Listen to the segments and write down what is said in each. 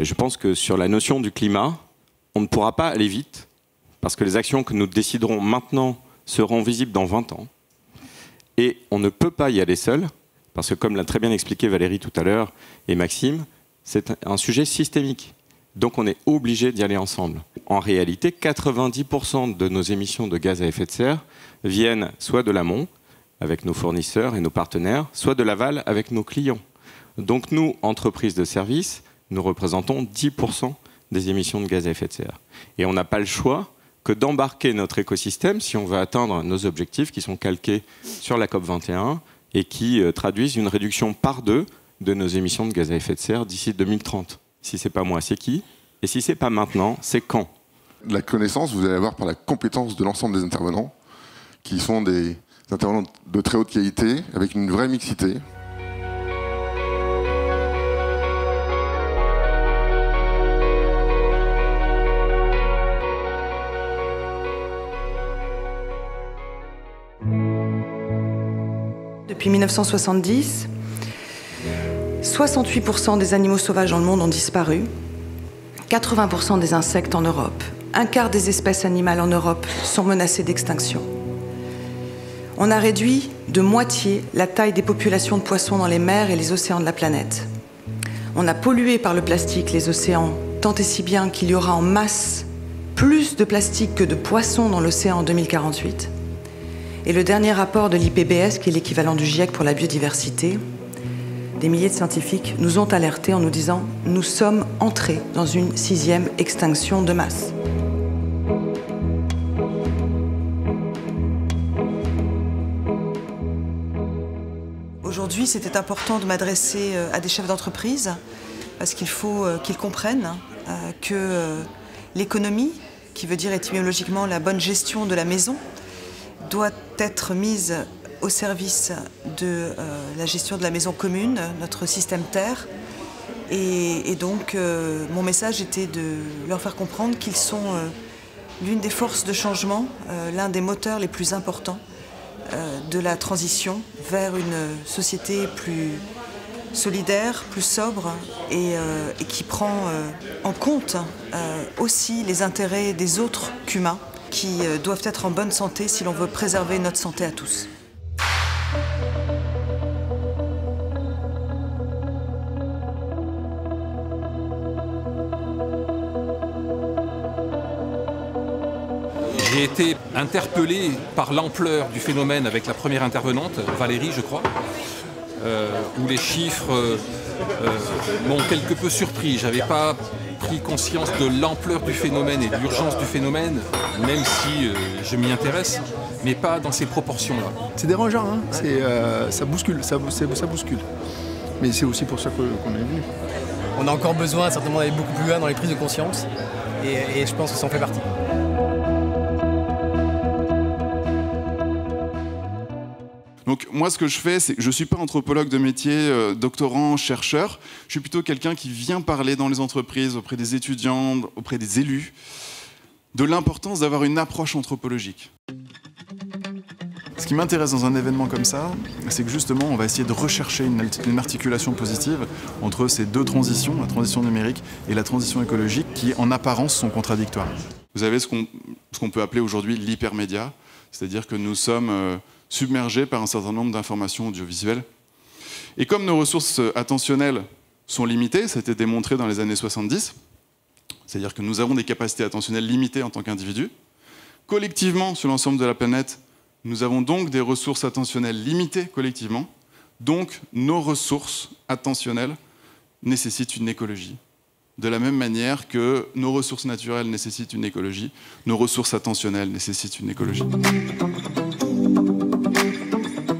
je pense que sur la notion du climat, on ne pourra pas aller vite, parce que les actions que nous déciderons maintenant seront visibles dans 20 ans. Et on ne peut pas y aller seul, parce que comme l'a très bien expliqué Valérie tout à l'heure et Maxime, c'est un sujet systémique. Donc on est obligé d'y aller ensemble. En réalité, 90% de nos émissions de gaz à effet de serre viennent soit de l'amont, avec nos fournisseurs et nos partenaires, soit de l'aval avec nos clients. Donc nous, entreprises de services, nous représentons 10% des émissions de gaz à effet de serre. Et on n'a pas le choix que d'embarquer notre écosystème si on veut atteindre nos objectifs qui sont calqués sur la COP21 et qui traduisent une réduction par 2 de nos émissions de gaz à effet de serre d'ici 2030. Si ce n'est pas moi, c'est qui? Et si ce n'est pas maintenant, c'est quand? La connaissance, vous allez avoir par la compétence de l'ensemble des intervenants, qui sont des intervenants de très haute qualité, avec une vraie mixité. Depuis 1970, 68% des animaux sauvages dans le monde ont disparu, 80% des insectes en Europe, un quart des espèces animales en Europe sont menacées d'extinction. On a réduit de moitié la taille des populations de poissons dans les mers et les océans de la planète. On a pollué par le plastique les océans, tant et si bien qu'il y aura en masse plus de plastique que de poissons dans l'océan en 2048. Et le dernier rapport de l'IPBES, qui est l'équivalent du GIEC pour la biodiversité, des milliers de scientifiques nous ont alertés en nous disant « Nous sommes entrés dans une 6e extinction de masse ». Aujourd'hui, c'était important de m'adresser à des chefs d'entreprise parce qu'il faut qu'ils comprennent que l'économie, qui veut dire étymologiquement la bonne gestion de la maison, doit être mise au service de la gestion de la maison commune, notre système Terre. Et donc, mon message était de leur faire comprendre qu'ils sont l'une des forces de changement, l'un des moteurs les plus importants de la transition vers une société plus solidaire, plus sobre et qui prend en compte aussi les intérêts des autres qu'humains qui doivent être en bonne santé si l'on veut préserver notre santé à tous. J'ai été interpellé par l'ampleur du phénomène avec la première intervenante, Valérie, je crois, où les chiffres m'ont quelque peu surpris. Je n'avais pas pris conscience de l'ampleur du phénomène et de l'urgence du phénomène, même si je m'y intéresse, mais pas dans ces proportions-là. C'est dérangeant, hein, ça bouscule, ça bouscule. Mais c'est aussi pour ça qu'on est venu. On a encore besoin certainement d'aller beaucoup plus loin dans les prises de conscience, et je pense que ça en fait partie. Donc moi, ce que je fais, c'est que je ne suis pas anthropologue de métier, doctorant, chercheur. Je suis plutôt quelqu'un qui vient parler dans les entreprises, auprès des étudiants, auprès des élus, de l'importance d'avoir une approche anthropologique. Ce qui m'intéresse dans un événement comme ça, c'est que justement, on va essayer de rechercher une articulation positive entre ces deux transitions, la transition numérique et la transition écologique, qui en apparence sont contradictoires. Vous avez ce qu'on peut appeler aujourd'hui l'hypermédia, c'est-à-dire que nous sommes submergés par un certain nombre d'informations audiovisuelles. Et comme nos ressources attentionnelles sont limitées, ça a été démontré dans les années 70, c'est-à-dire que nous avons des capacités attentionnelles limitées en tant qu'individus. Collectivement, sur l'ensemble de la planète, nous avons donc des ressources attentionnelles limitées collectivement. Donc, nos ressources attentionnelles nécessitent une écologie. De la même manière que nos ressources naturelles nécessitent une écologie, nos ressources attentionnelles nécessitent une écologie.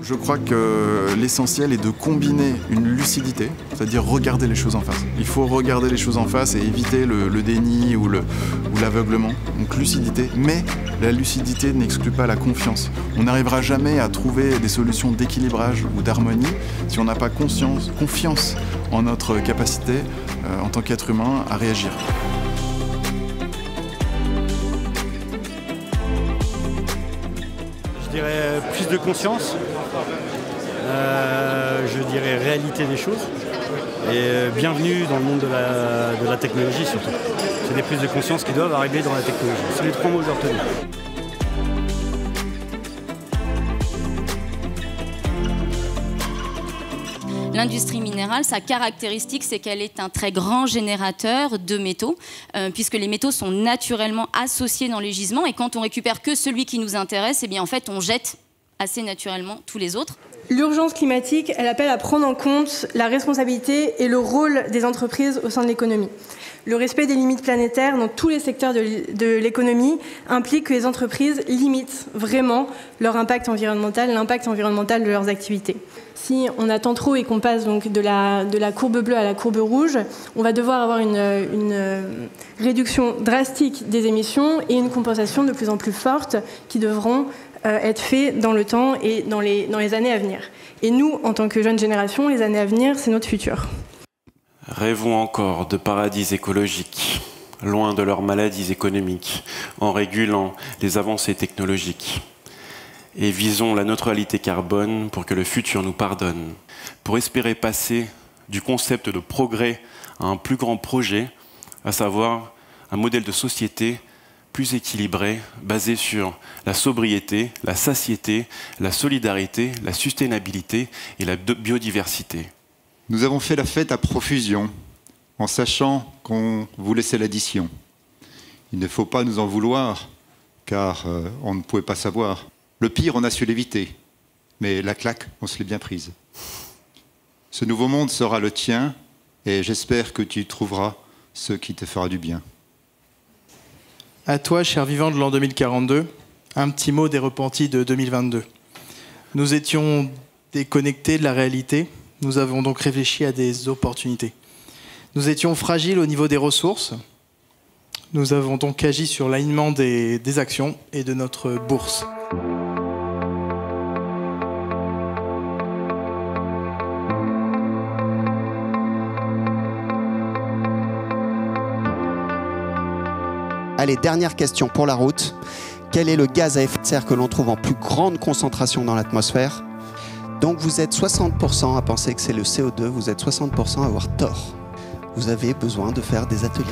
Je crois que l'essentiel est de combiner une lucidité, c'est-à-dire regarder les choses en face. Il faut regarder les choses en face et éviter le déni ou l'aveuglement. Donc lucidité, mais la lucidité n'exclut pas la confiance. On n'arrivera jamais à trouver des solutions d'équilibrage ou d'harmonie si on n'a pas confiance en notre capacité, en tant qu'être humain, à réagir. Je dirais plus de conscience, je dirais réalité des choses, Et bienvenue dans le monde de la technologie surtout. C'est des prises de conscience qui doivent arriver dans la technologie. C'est les 3 mots que j'ai retenus. L'industrie minérale, sa caractéristique, c'est qu'elle est un très grand générateur de métaux, puisque les métaux sont naturellement associés dans les gisements, et quand on récupère que celui qui nous intéresse, eh bien en fait on jette assez naturellement tous les autres. L'urgence climatique, elle appelle à prendre en compte la responsabilité et le rôle des entreprises au sein de l'économie. Le respect des limites planétaires dans tous les secteurs de l'économie implique que les entreprises limitent vraiment leur impact environnemental, l'impact environnemental de leurs activités. Si on attend trop et qu'on passe donc de la courbe bleue à la courbe rouge, on va devoir avoir une réduction drastique des émissions et une compensation de plus en plus forte qui devront être faites dans le temps et dans les années à venir. Et nous, en tant que jeune génération, les années à venir, c'est notre futur. Rêvons encore de paradis écologiques, loin de leurs maladies économiques, en régulant les avancées technologiques. Et visons la neutralité carbone pour que le futur nous pardonne, pour espérer passer du concept de progrès à un plus grand projet, à savoir un modèle de société plus équilibré, basé sur la sobriété, la satiété, la solidarité, la sustainabilité et la biodiversité. Nous avons fait la fête à profusion, en sachant qu'on vous laissait l'addition. Il ne faut pas nous en vouloir, car on ne pouvait pas savoir. Le pire, on a su l'éviter, mais la claque, on se l'est bien prise. Ce nouveau monde sera le tien, et j'espère que tu trouveras ce qui te fera du bien. À toi, cher vivant de l'an 2042, un petit mot des repentis de 2022. Nous étions déconnectés de la réalité. Nous avons donc réfléchi à des opportunités. Nous étions fragiles au niveau des ressources. Nous avons donc agi sur l'alignement des actions et de notre bourse. Allez, dernière question pour la route. Quel est le gaz à effet de serre que l'on trouve en plus grande concentration dans l'atmosphère ? Donc vous êtes 60% à penser que c'est le CO2, vous êtes 60% à avoir tort. Vous avez besoin de faire des ateliers.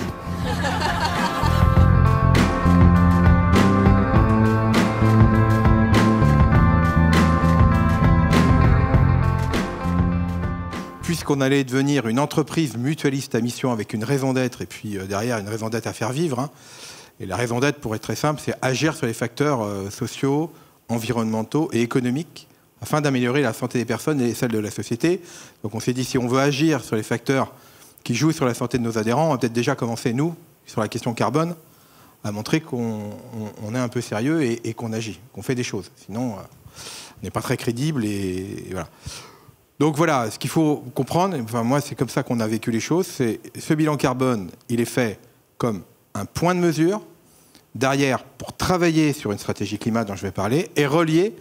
Puisqu'on allait devenir une entreprise mutualiste à mission avec une raison d'être et puis derrière une raison d'être à faire vivre, hein. Et la raison d'être, pour être très simple, c'est agir sur les facteurs sociaux, environnementaux et économiques afin d'améliorer la santé des personnes et celle de la société. Donc on s'est dit, si on veut agir sur les facteurs qui jouent sur la santé de nos adhérents, on va peut-être déjà commencer, nous, sur la question carbone, à montrer qu'on est un peu sérieux et qu'on agit, qu'on fait des choses. Sinon, on n'est pas très crédible et voilà. Donc voilà, ce qu'il faut comprendre, enfin moi c'est comme ça qu'on a vécu les choses, c'est ce bilan carbone, il est fait comme un point de mesure, derrière pour travailler sur une stratégie climat dont je vais parler, et relié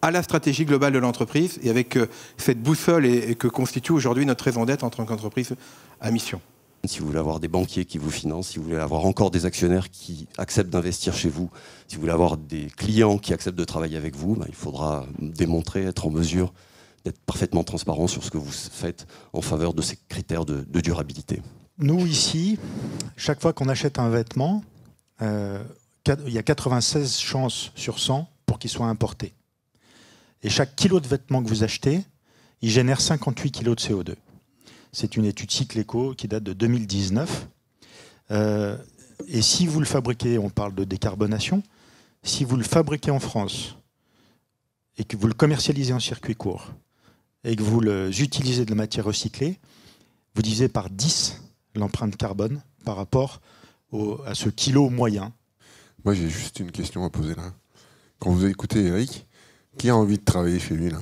à la stratégie globale de l'entreprise et avec cette boussole et que constitue aujourd'hui notre raison d'être en tant qu'entreprise à mission. Si vous voulez avoir des banquiers qui vous financent, si vous voulez avoir encore des actionnaires qui acceptent d'investir chez vous, si vous voulez avoir des clients qui acceptent de travailler avec vous, il faudra démontrer, être en mesure d'être parfaitement transparent sur ce que vous faites en faveur de ces critères de durabilité. Nous, ici, chaque fois qu'on achète un vêtement, il y a 96 chances sur 100 pour qu'il soit importé. Et chaque kilo de vêtement que vous achetez, il génère 58 kilos de CO2. C'est une étude Cycleco qui date de 2019. Et si vous le fabriquez, on parle de décarbonation, si vous le fabriquez en France et que vous le commercialisez en circuit court et que vous utilisez de la matière recyclée, vous divisez par 10 l'empreinte carbone par rapport à ce kilo moyen. Moi, j'ai juste une question à poser là. Quand vous écoutez Eric, qui a envie de travailler chez lui là?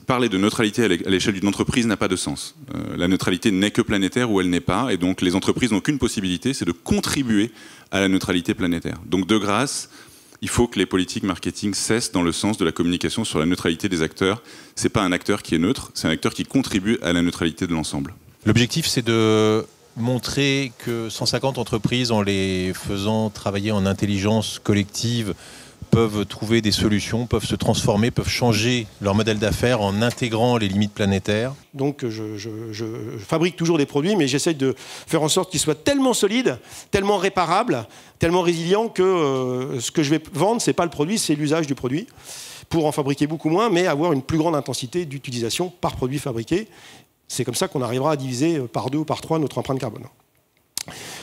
Parler de neutralité à l'échelle d'une entreprise n'a pas de sens. La neutralité n'est que planétaire ou elle n'est pas, et donc les entreprises n'ont qu'une possibilité, c'est de contribuer à la neutralité planétaire. Donc de grâce, il faut que les politiques marketing cessent dans le sens de la communication sur la neutralité des acteurs. C'est pas un acteur qui est neutre, c'est un acteur qui contribue à la neutralité de l'ensemble. L'objectif, c'est de montrer que 150 entreprises, en les faisant travailler en intelligence collective peuvent trouver des solutions, peuvent se transformer, peuvent changer leur modèle d'affaires en intégrant les limites planétaires. Donc je fabrique toujours des produits, mais j'essaie de faire en sorte qu'ils soient tellement solides, tellement réparables, tellement résilients que ce que je vais vendre, c'est pas le produit, c'est l'usage du produit, pour en fabriquer beaucoup moins, mais avoir une plus grande intensité d'utilisation par produit fabriqué. C'est comme ça qu'on arrivera à diviser par 2 ou par 3 notre empreinte carbone.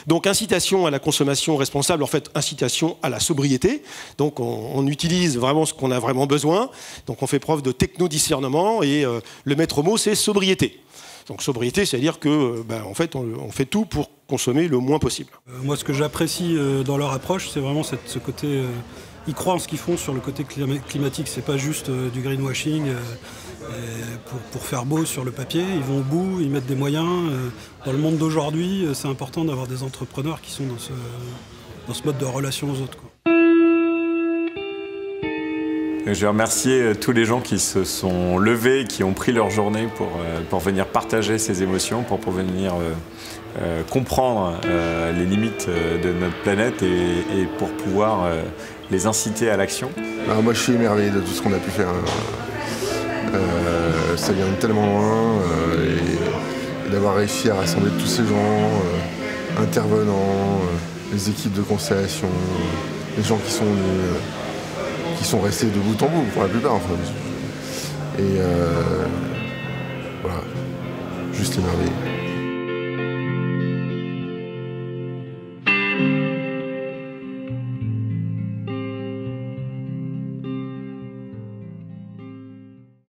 Donc incitation à la consommation responsable, en fait incitation à la sobriété. Donc on utilise vraiment ce qu'on a vraiment besoin. Donc on fait preuve de techno-discernement et le maître mot c'est sobriété. Donc sobriété, c'est-à-dire que en fait, on fait tout pour consommer le moins possible. Moi ce que j'apprécie dans leur approche, c'est vraiment ce côté... ils croient en ce qu'ils font sur le côté climatique, c'est pas juste du greenwashing pour faire beau sur le papier, ils vont au bout, ils mettent des moyens. Dans le monde d'aujourd'hui, c'est important d'avoir des entrepreneurs qui sont dans ce mode de relation aux autres, quoi. Je vais remercier tous les gens qui se sont levés, qui ont pris leur journée pour venir partager ces émotions, pour venir comprendre les limites de notre planète et pour pouvoir les inciter à l'action. Alors moi je suis émerveillé de tout ce qu'on a pu faire. Ça vient de tellement loin et d'avoir réussi à rassembler tous ces gens, intervenants, les équipes de constellation, les gens qui sont venus, qui sont restés de bout en bout pour la plupart. Enfin. Et voilà, juste émerveillé.